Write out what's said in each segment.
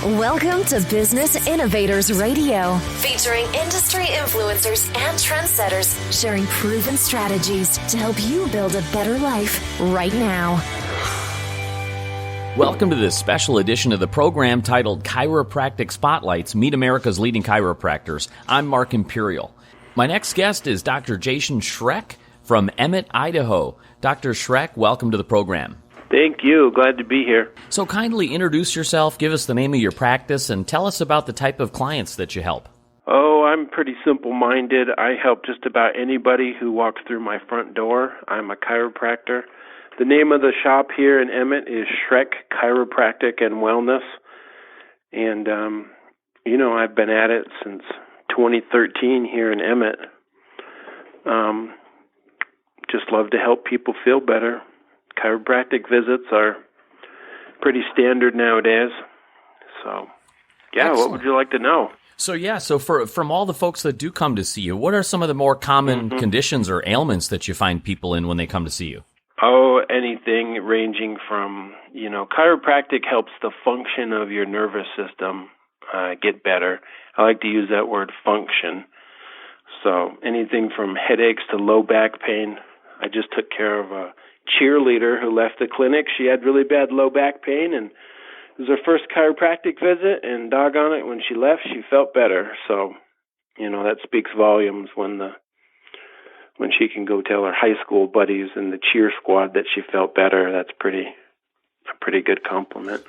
Welcome to Business Innovators Radio, featuring industry influencers and trendsetters sharing proven strategies to help you build a better life right now. Welcome to this special edition of the program titled Chiropractic Spotlights, Meet America's Leading Chiropractors. I'm Mark Imperial. My next guest is Dr. Jason Schreck from Emmett, Idaho. Dr. Schreck, welcome to the program. Thank you. Glad to be here. So kindly introduce yourself, give us the name of your practice, and tell us about the type of clients that you help. Oh, I'm pretty simple-minded. I help just about anybody who walks through my front door. I'm a chiropractor. The name of the shop here in Emmett is Schreck Chiropractic and Wellness. And, I've been at it since 2013 here in Emmett. Just love to help people feel better. Chiropractic visits are pretty standard nowadays. So, Excellent. What would you like to know? So from all the folks that do come to see you, what are some of the more common conditions or ailments that you find people in when they come to see you? Oh, anything ranging from, chiropractic helps the function of your nervous system get better. I like to use that word function. So anything from headaches to low back pain. I just took care of a cheerleader who left the clinic. She had really bad low back pain, and it was her first chiropractic visit, and doggone it, when she left, she felt better. So, that speaks volumes when she can go tell her high school buddies in the cheer squad that she felt better. That's a pretty good compliment.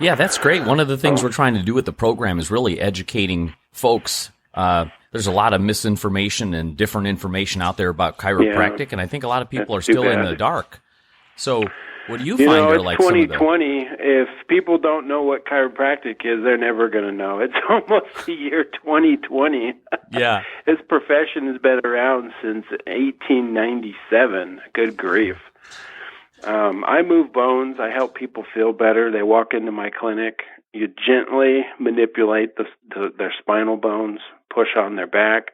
Yeah, that's great. One of the things we're trying to do with the program is really educating folks. There's a lot of misinformation and different information out there about chiropractic, and I think a lot of people are still in the dark. So what do you find are it's like 2020. If people don't know what chiropractic is, they're never going to know. It's almost the year 2020. Yeah. This profession has been around since 1897. Good grief. I move bones. I help people feel better. They walk into my clinic. You gently manipulate their spinal bones, push on their back,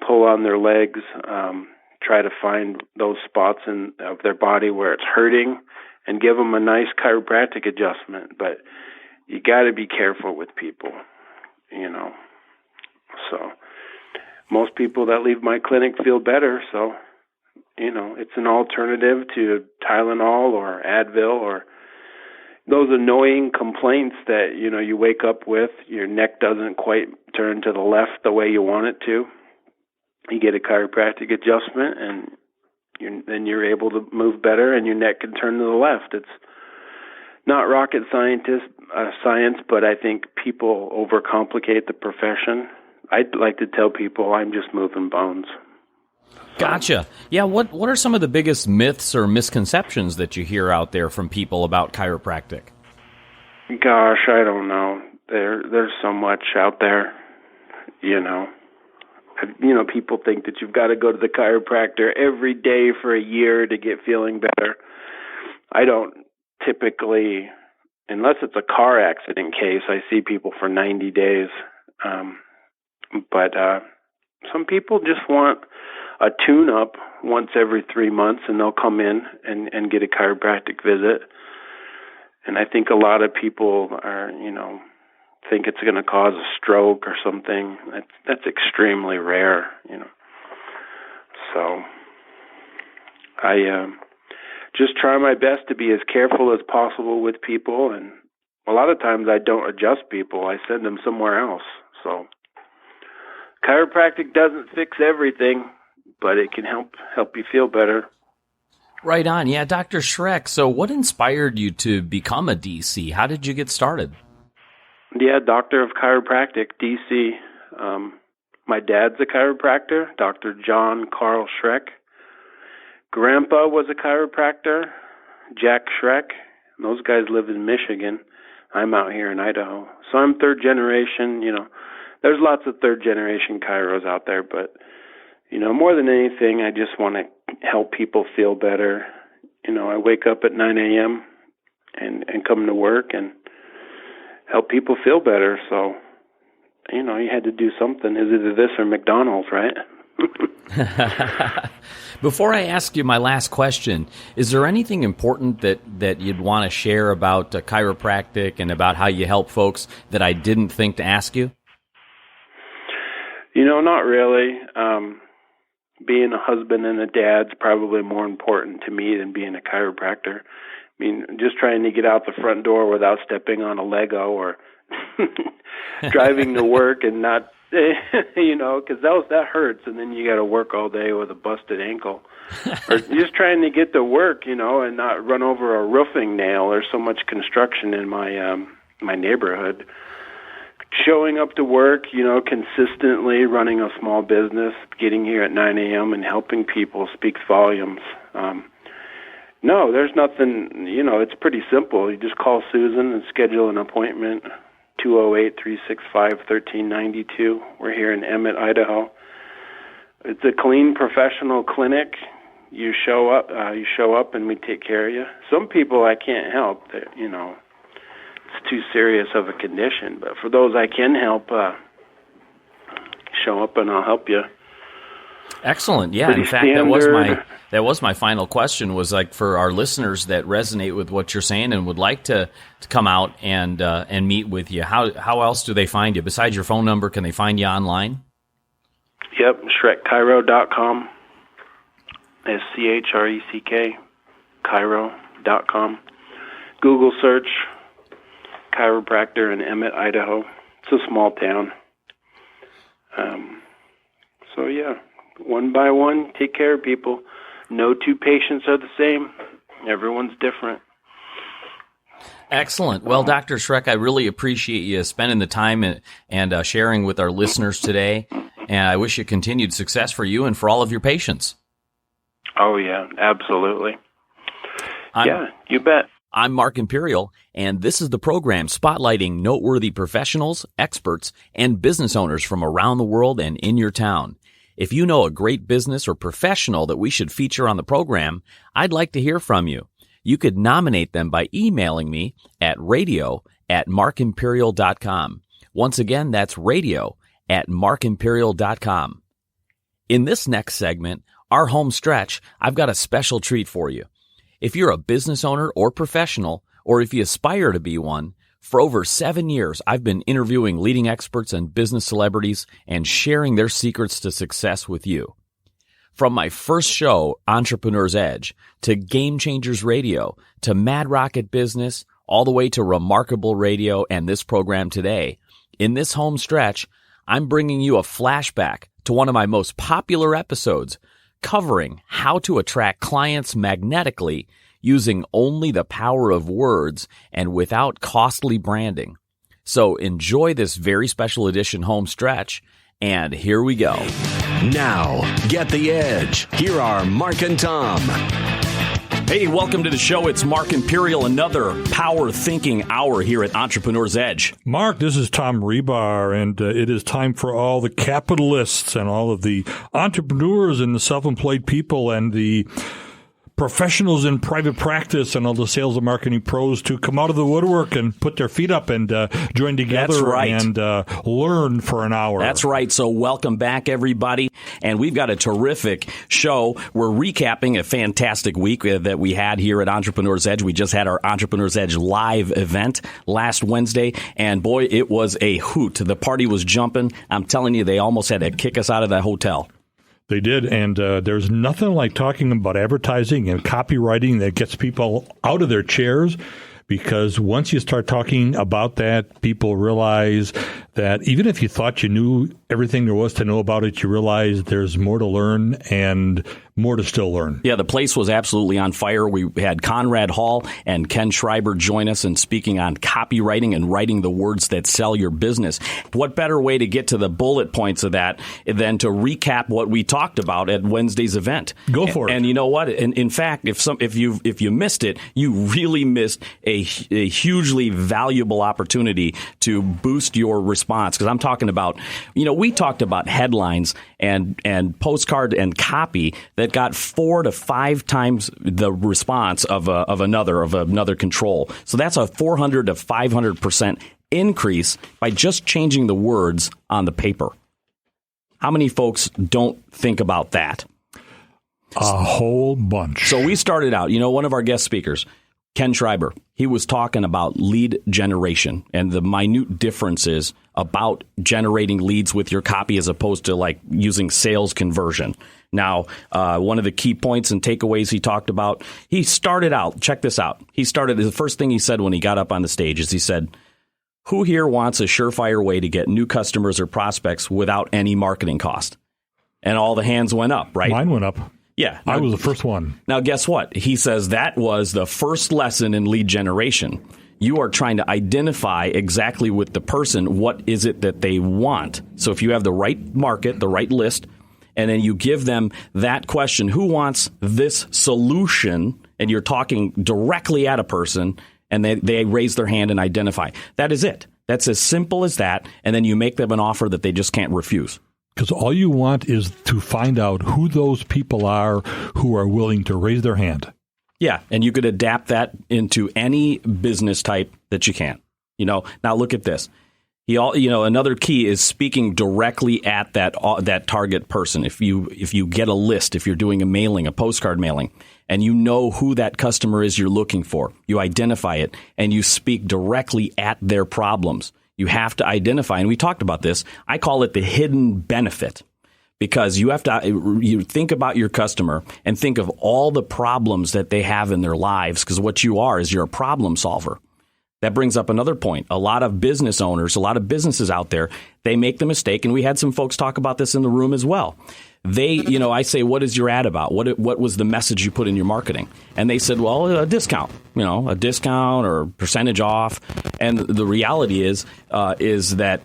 pull on their legs, try to find those spots of their body where it's hurting, and give them a nice chiropractic adjustment. But you got to be careful with people, So most people that leave my clinic feel better, so it's an alternative to Tylenol or Advil or those annoying complaints that, you wake up with. Your neck doesn't quite turn to the left the way you want it to. You get a chiropractic adjustment, and then you're able to move better, and your neck can turn to the left. It's not rocket science, but I think people overcomplicate the profession. I'd like to tell people I'm just moving bones. Gotcha. Yeah, what are some of the biggest myths or misconceptions that you hear out there from people about chiropractic? Gosh, I don't know. There's so much out there, People think that you've got to go to the chiropractor every day for a year to get feeling better. I don't typically, unless it's a car accident case, I see people for 90 days. But some people just want a tune-up once every 3 months, and they'll come in and get a chiropractic visit. And I think a lot of people are, think it's going to cause a stroke or something. That's extremely rare, So I just try my best to be as careful as possible with people, and a lot of times I don't adjust people. I send them somewhere else. So chiropractic doesn't fix everything, but it can help you feel better. Right on. Yeah, Dr. Schreck, so what inspired you to become a DC? How did you get started? Yeah, Doctor of Chiropractic, DC. My dad's a chiropractor, Dr. John Carl Schreck. Grandpa was a chiropractor, Jack Schreck. Those guys live in Michigan. I'm out here in Idaho. So I'm third generation, There's lots of third-generation chiros out there, but, more than anything, I just want to help people feel better. I wake up at 9 a.m. and come to work and help people feel better. So, you had to do something. Is either this or McDonald's, right? Before I ask you my last question, is there anything important that you'd want to share about chiropractic and about how you help folks that I didn't think to ask you? Not really. Being a husband and a dad's probably more important to me than being a chiropractor. I mean, just trying to get out the front door without stepping on a Lego or driving to work and not, because that hurts, and then you got to work all day with a busted ankle. Or just trying to get to work, and not run over a roofing nail. There's so much construction in my neighborhood. Showing up to work, consistently running a small business, getting here at 9 a.m. and helping people speaks volumes. No, there's nothing, it's pretty simple. You just call Susan and schedule an appointment, 208-365-1392. We're here in Emmett, Idaho. It's a clean, professional clinic. You show up and we take care of you. Some people I can't help, it's too serious of a condition. But for those I can help, show up and I'll help you. Excellent. Yeah, in fact, that was my final question, was like for our listeners that resonate with what you're saying and would like to come out and meet with you. How else do they find you? Besides your phone number, can they find you online? Yep, SchreckChiro.com. SCHRECK, Chiro.com. Google search chiropractor in Emmett, Idaho. It's a small town. So yeah, one by one, take care of people. No two patients are the same. Everyone's different. Excellent. Well, Dr. Schreck, I really appreciate you spending the time and sharing with our listeners today. And I wish you continued success for you and for all of your patients. Oh, yeah, absolutely. Yeah, you bet. I'm Mark Imperial, and this is the program spotlighting noteworthy professionals, experts, and business owners from around the world and in your town. If you know a great business or professional that we should feature on the program, I'd like to hear from you. You could nominate them by emailing me at radio@markimperial.com. Once again, that's radio@markimperial.com. In this next segment, our home stretch, I've got a special treat for you. If you're a business owner or professional, or if you aspire to be one, for over 7 years, I've been interviewing leading experts and business celebrities and sharing their secrets to success with you. From my first show, Entrepreneur's Edge, to Game Changers Radio, to Mad Rocket Business, all the way to Remarkable Radio and this program today, in this home stretch, I'm bringing you a flashback to one of my most popular episodes, covering how to attract clients magnetically using only the power of words and without costly branding. So enjoy this very special edition home stretch, and here we go. Now, get the edge. Here are Mark and Tom. Hey, welcome to the show. It's Mark Imperial, another power thinking hour here at Entrepreneur's Edge. Mark, this is Tom Rebar, and it is time for all the capitalists and all of the entrepreneurs and the self-employed people and the professionals in private practice and all the sales and marketing pros to come out of the woodwork and put their feet up and join together and learn for an hour. That's right. So welcome back, everybody. And we've got a terrific show. We're recapping a fantastic week that we had here at Entrepreneur's Edge. We just had our Entrepreneur's Edge live event last Wednesday. And boy, it was a hoot. The party was jumping. I'm telling you, they almost had to kick us out of that hotel. They did, and there's nothing like talking about advertising and copywriting that gets people out of their chairs, because once you start talking about that, people realize that even if you thought you knew everything there was to know about it, you realize there's more to learn and more to still learn. Yeah, the place was absolutely on fire. We had Conrad Hall and Ken Schreiber join us in speaking on copywriting and writing the words that sell your business. What better way to get to the bullet points of that than to recap what we talked about at Wednesday's event? Go for it. And you know what? In fact, if you missed it, you really missed a hugely valuable opportunity to boost your response. Because I'm talking about, we talked about headlines and postcard and copy that got 4 to 5 times the response of another control. So that's a 400 to 500% increase by just changing the words on the paper. How many folks don't think about that? A whole bunch. So we started out, one of our guest speakers, Ken Schreiber, he was talking about lead generation and the minute differences about generating leads with your copy as opposed to like using sales conversion. Now, one of the key points and takeaways he talked about, he started out, check this out. The first thing he said when he got up on the stage is he said, who here wants a surefire way to get new customers or prospects without any marketing cost? And all the hands went up, right? Mine went up. Yeah. I was the first one. Now, guess what? He says that was the first lesson in lead generation. You are trying to identify exactly with the person what is it that they want. So if you have the right market, the right list, and then you give them that question, who wants this solution? And you're talking directly at a person, and they raise their hand and identify. That is it. That's as simple as that. And then you make them an offer that they just can't refuse. Because all you want is to find out who those people are who are willing to raise their hand. Yeah, and you could adapt that into any business type that you can. Now look at this. Another key is speaking directly at that target person. If you get a list, if you're doing a mailing, a postcard mailing, and you know who that customer is you're looking for, you identify it and you speak directly at their problems. You have to identify, and we talked about this. I call it the hidden benefit, because you have to think about your customer and think of all the problems that they have in their lives, because what you are is you're a problem solver. That brings up another point. A lot of business owners, a lot of businesses out there, they make the mistake, and we had some folks talk about this in the room as well. I say, what is your ad about? What was the message you put in your marketing? And they said, well, a discount, a discount or percentage off. And the reality is that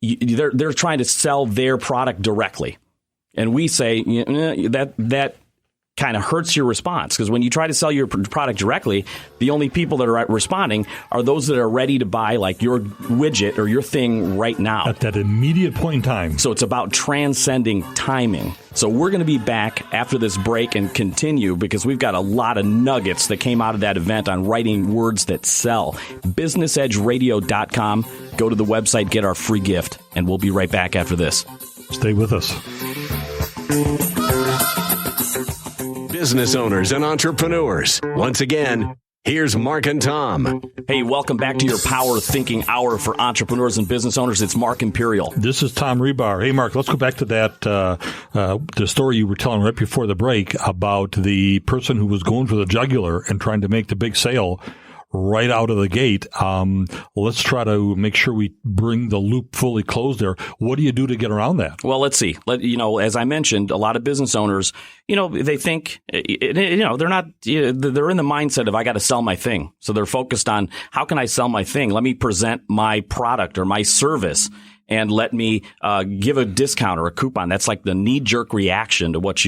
they're trying to sell their product directly. And we say that kind of hurts your response, because when you try to sell your product directly, the only people that are responding are those that are ready to buy like your widget or your thing right now. At that immediate point in time. So it's about transcending timing. So we're going to be back after this break and continue, because we've got a lot of nuggets that came out of that event on writing words that sell. BusinessEdgeRadio.com. Go to the website, get our free gift, and we'll be right back after this. Stay with us. Business owners and entrepreneurs. Once again, here's Mark and Tom. Hey, welcome back to your Power Thinking Hour for entrepreneurs and business owners. It's Mark Imperial. This is Tom Rebar. Hey, Mark, let's go back to that the story you were telling right before the break about the person who was going for the jugular and trying to make the big sale right out of the gate. Let's try to make sure we bring the loop fully closed there. What do you do to get around that? Well, let's see. As I mentioned, a lot of business owners, they think, they're not, they're in the mindset of, I got to sell my thing. So they're focused on, how can I sell my thing? Let me present my product or my service, and let me give a discount or a coupon. That's like the knee-jerk reaction to what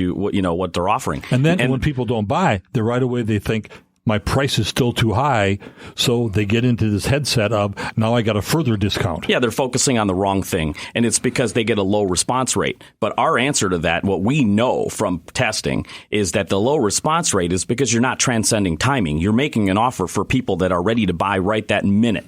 they're offering. And then when people don't buy, right away they think, my price is still too high, so they get into this headset of, now I got a further discount. Yeah, they're focusing on the wrong thing, and it's because they get a low response rate. But our answer to that, what we know from testing, is that the low response rate is because you're not transcending timing. You're making an offer for people that are ready to buy right that minute.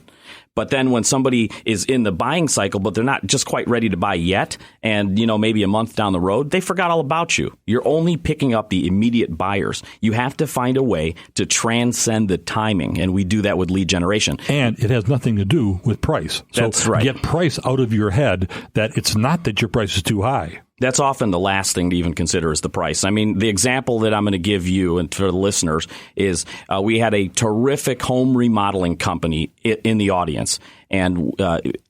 But then when somebody is in the buying cycle, but they're not just quite ready to buy yet, and, maybe a month down the road, they forgot all about you. You're only picking up the immediate buyers. You have to find a way to transcend the timing, and we do that with lead generation. And it has nothing to do with price. So that's right. Get price out of your head, that it's not that your price is too high. That's often the last thing to even consider is the price. I mean, the example that I'm going to give you and for the listeners is we had a terrific home remodeling company in the audience and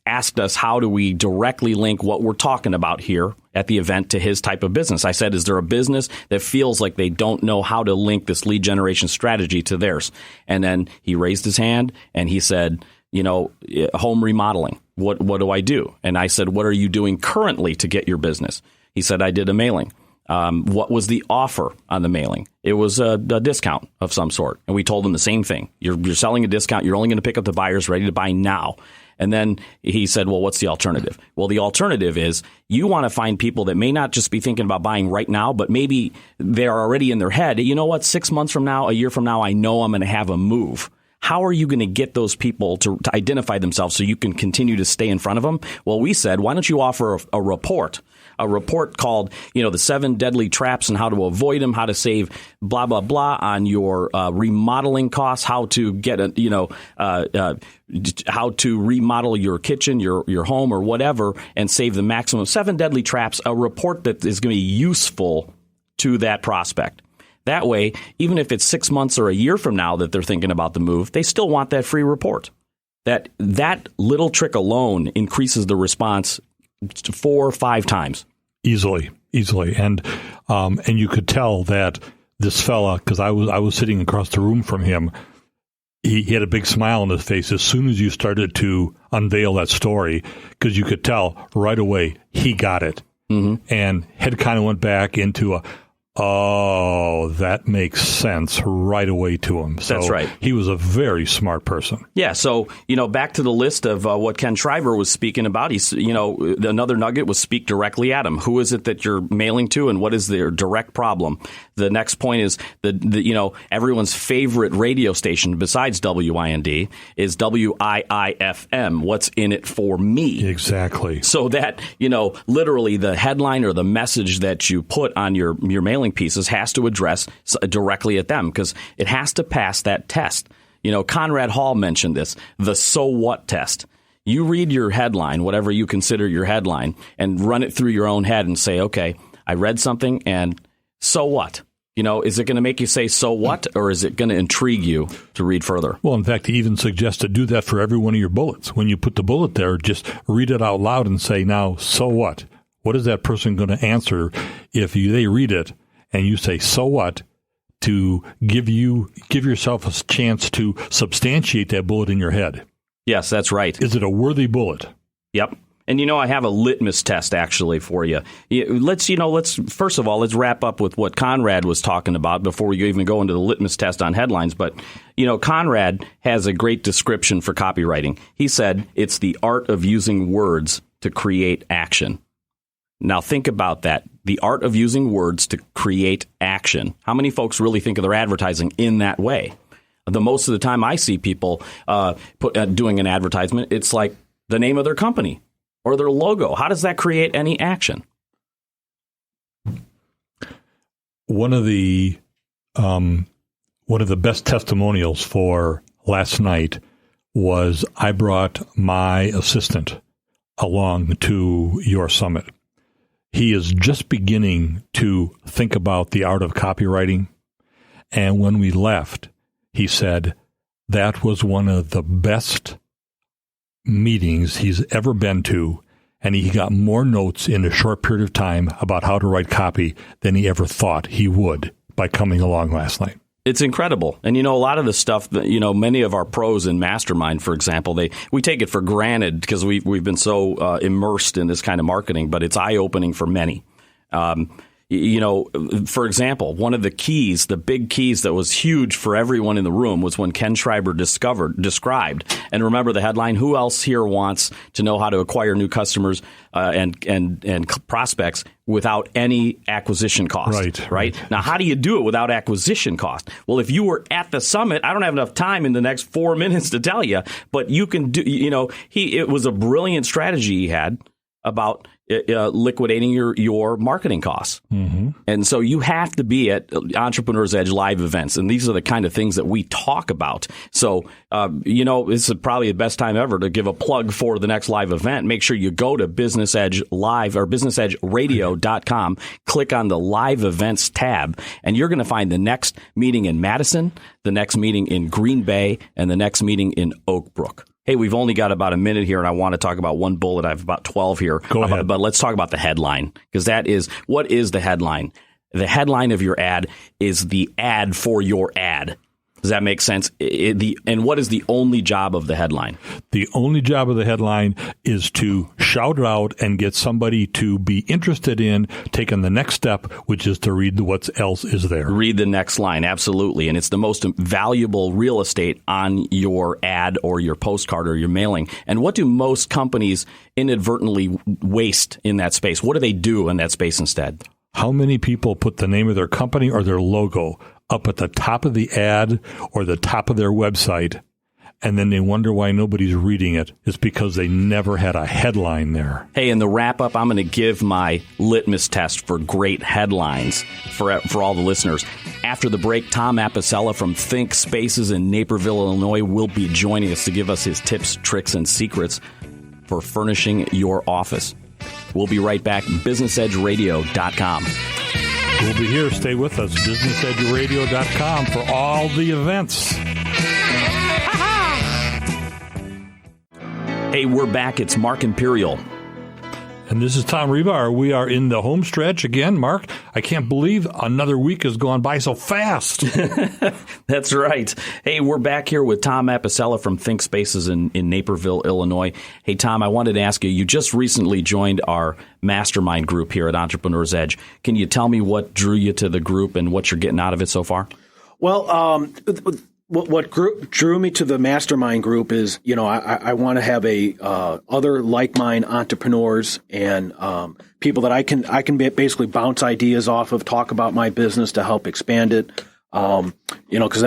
asked us, how do we directly link what we're talking about here at the event to his type of business? I said, is there a business that feels like they don't know how to link this lead generation strategy to theirs? And then he raised his hand and he said, home remodeling, what do I do? And I said, what are you doing currently to get your business? He said, I did a mailing. What was the offer on the mailing? It was a discount of some sort. And we told him the same thing. You're selling a discount. You're only going to pick up the buyers ready to buy now. And then he said, well, what's the alternative? Well, the alternative is you want to find people that may not just be thinking about buying right now, but maybe they're already in their head. You know what? 6 months from now, a year from now, I know I'm going to have a move. how are you going to get those people to identify themselves so you can continue to stay in front of them? Well, we said, why don't you offer a report called, the 7 deadly traps and how to avoid them, how to save blah, blah, blah on your remodeling costs, how to get how to remodel your kitchen, your home or whatever, and save the maximum. 7 deadly traps, a report that is going to be useful to that prospect. That way, even if it's 6 months or a year from now that they're thinking about the move, they still want that free report. That little trick alone increases the response 4 or 5 times. Easily. And you could tell that this fella, because I was sitting across the room from him, he had a big smile on his face as soon as you started to unveil that story, because you could tell right away he got it. Mm-hmm. And head kind of went back into that makes sense right away to him. So that's right. He was a very smart person. Yeah. So, back to the list of what Ken Schreiber was speaking about. He's, another nugget was speak directly at him. Who is it that you're mailing to and what is their direct problem? The next point is the everyone's favorite radio station besides WIND is WIIFM. What's in it for me? Exactly. So that, literally the headline or the message that you put on your mailing pieces has to address directly at them because it has to pass that test. Conrad Hall mentioned this, the so what test. You read your headline, whatever you consider your headline, and run it through your own head and say, okay, I read something and so what? Is it going to make you say so what, or is it going to intrigue you to read further? Well, in fact, he even suggests to do that for every one of your bullets. When you put the bullet there, just read it out loud and say, now, so what? What is that person going to answer if they read it and you say, so what, to give yourself a chance to substantiate that bullet in your head? Yes, that's right. Is it a worthy bullet? Yep. And, I have a litmus test, actually, for you. Let's first of all, let's wrap up with what Conrad was talking about before we even go into the litmus test on headlines. But, Conrad has a great description for copywriting. He said it's the art of using words to create action. Now, think about that. The art of using words to create action. How many folks really think of their advertising in that way? The most of the time I see people doing an advertisement, it's like the name of their company or their logo. How does that create any action? One of the best testimonials for last night was I brought my assistant along to your summit. He is just beginning to think about the art of copywriting. And when we left, he said that was one of the best meetings he's ever been to. And he got more notes in a short period of time about how to write copy than he ever thought he would by coming along last night. It's incredible. And, a lot of the stuff that, many of our pros in Mastermind, for example, we take it for granted because we've been so immersed in this kind of marketing, but it's eye-opening for many. For example, one of the big keys that was huge for everyone in the room was when Ken Schreiber described, and remember the headline, who else here wants to know how to acquire new customers and prospects without any acquisition cost, right? Now, how do you do it without acquisition cost? Well, if you were at the summit, I don't have enough time in the next 4 minutes to tell you, but you can do, it was a brilliant strategy he had about liquidating your marketing costs. Mm-hmm. And so you have to be at Entrepreneur's Edge live events. And these are the kind of things that we talk about. So, this is probably the best time ever to give a plug for the next live event. Make sure you go to Business Edge Live or businessedgeradio.com, click on the live events tab, and you're going to find the next meeting in Madison, the next meeting in Green Bay, and the next meeting in Oak Brook. Hey, we've only got about a minute here, and I want to talk about one bullet. I have about 12 here. Go ahead. But let's talk about the headline, because what is the headline? The headline of your ad is the ad for your ad. Does that make sense? And what is the only job of the headline? The only job of the headline is to shout it out and get somebody to be interested in taking the next step, which is to read what else is there. Read the next line, absolutely. And it's the most valuable real estate on your ad or your postcard or your mailing. And what do most companies inadvertently waste in that space? What do they do in that space instead? How many people put the name of their company or their logo up at the top of the ad or the top of their website and then they wonder why nobody's reading it. It's because they never had a headline there. Hey, in the wrap-up, I'm going to give my litmus test for great headlines for all the listeners. After the break, Tom Apicella from Think Spaces in Naperville, Illinois, will be joining us to give us his tips, tricks, and secrets for furnishing your office. We'll be right back. BusinessEdgeRadio.com. We'll be here. Stay with us. BusinessEdgeRadio.com for all the events. Hey, we're back. It's Mark Imperial. And this is Tom Rebar. We are in the home stretch again. Mark, I can't believe another week has gone by so fast. That's right. Hey, we're back here with Tom Apicella from Think Spaces in Naperville, Illinois. Hey, Tom, I wanted to ask you, you just recently joined our mastermind group here at Entrepreneur's Edge. Can you tell me what drew you to the group and what you're getting out of it so far? Well, what drew me to the mastermind group is, I want to have other like-minded entrepreneurs and people that I can basically bounce ideas off of, talk about my business to help expand it. Because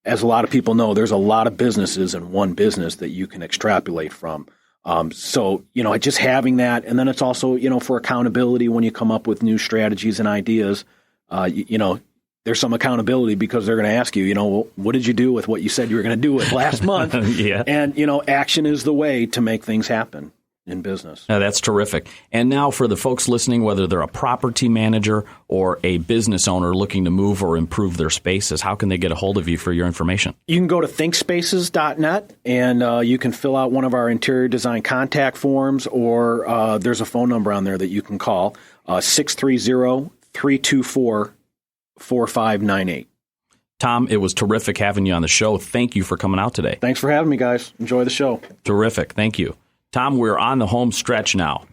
as a lot of people know, there's a lot of businesses in one business that you can extrapolate from. So just having that, and then it's also, for accountability when you come up with new strategies and ideas, there's some accountability because they're going to ask you, well, what did you do with what you said you were going to do with last month? Yeah. And, action is the way to make things happen in business. That's terrific. And now for the folks listening, whether they're a property manager or a business owner looking to move or improve their spaces, how can they get a hold of you for your information? You can go to thinkspaces.net and you can fill out one of our interior design contact forms, or there's a phone number on there that you can call, 630-324-4598. Tom, it was terrific having you on the show. Thank you for coming out today. Thanks for having me, guys. Enjoy the show. Terrific. Thank you. Tom, we're on the home stretch now.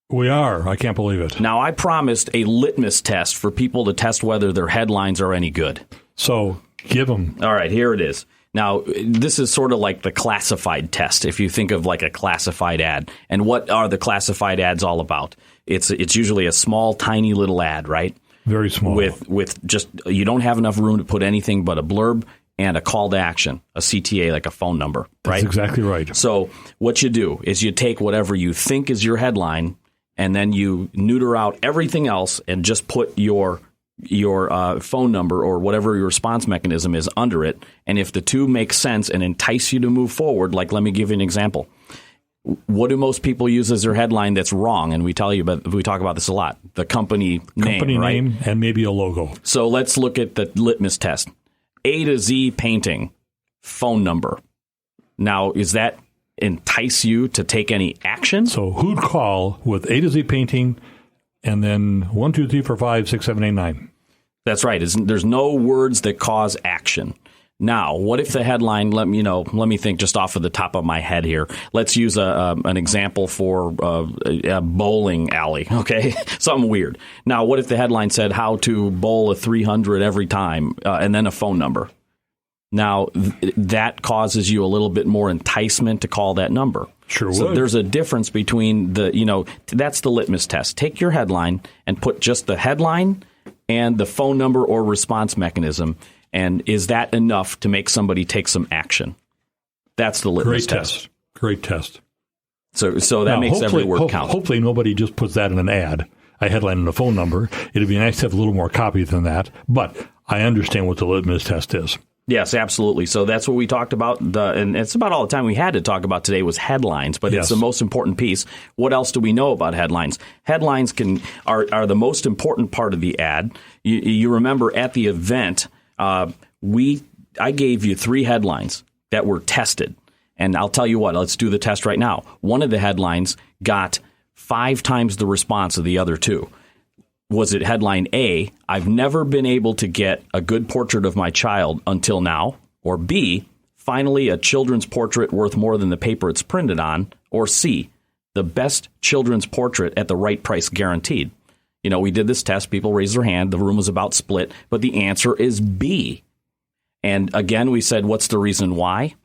We are. I can't believe it. Now, I promised a litmus test for people to test whether their headlines are any good. So give them. All right, here it is. Now, this is sort of like the classified test, if you think of like a classified ad. And what are the classified ads all about? It's usually a small, tiny little ad, right? Very small. With just, you don't have enough room to put anything but a blurb and a call to action, a CTA, like a phone number, right? That's exactly right. So what you do is you take whatever you think is your headline and then you neuter out everything else and just put your phone number or whatever your response mechanism is under it. And if the two make sense and entice you to move forward, like let me give you an example. What do most people use as their headline that's wrong? And we talk about this a lot. The company name, right? Name and maybe a logo. So let's look at the litmus test. A to Z painting, phone number. Now, is that entice you to take any action? So who'd call with A to Z painting and then 1, 2, 3, 4, 5, 6, 7, 8, 9? That's right. There's no words that cause action. Now, what if the headline, let me think just off of the top of my head here. Let's use an example for a bowling alley, okay? Something weird. Now, what if the headline said how to bowl a 300 every time and then a phone number? Now, that causes you a little bit more enticement to call that number. Sure So would. there's a difference between that's the litmus test. Take your headline and put just the headline and the phone number or response mechanism. And is that enough to make somebody take some action? That's the litmus test. Great test. So that now, makes every word count. Hopefully nobody just puts that in an ad, a headline and a phone number. It'd be nice to have a little more copy than that. But I understand what the litmus test is. Yes, absolutely. So that's what we talked about. And it's about all the time we had to talk about today was headlines, but It's the most important piece. What else do we know about headlines? Headlines are the most important part of the ad. You remember at the event, I gave you 3 headlines that were tested. And I'll tell you what, let's do the test right now. One of the headlines got 5 times the response of the other 2. Was it headline A, I've never been able to get a good portrait of my child until now? Or B, finally a children's portrait worth more than the paper it's printed on? Or C, the best children's portrait at the right price guaranteed? We did this test. People raised their hand. The room was about split. But the answer is B. And again, we said, what's the reason why?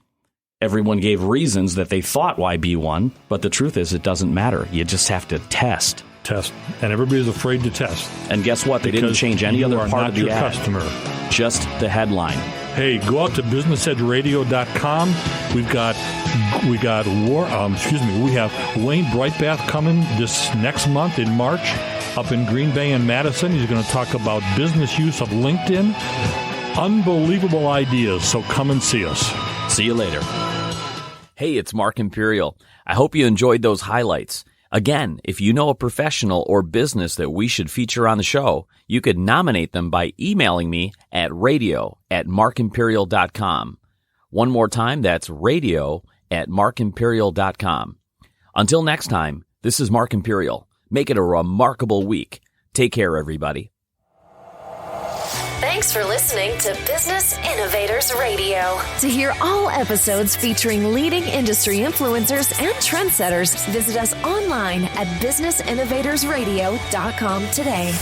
Everyone gave reasons that they thought why B won. But the truth is, it doesn't matter. You just have to test. And everybody's afraid to test. And guess what? They didn't change any other part of the ad. Customer. Just the headline. Hey, go out to businessedgeradio.com. We have Wayne Brightbath coming this next month in March up in Green Bay and Madison. He's going to talk about business use of LinkedIn. Unbelievable ideas, so come and see us. See you later. Hey, it's Mark Imperial. I hope you enjoyed those highlights. Again, if you know a professional or business that we should feature on the show, you could nominate them by emailing me at radio@markimperial.com. One more time, that's radio@markimperial.com. Until next time, this is Mark Imperial. Make it a remarkable week. Take care, everybody. Thanks for listening to Business Innovators Radio. To hear all episodes featuring leading industry influencers and trendsetters, visit us online at businessinnovatorsradio.com today.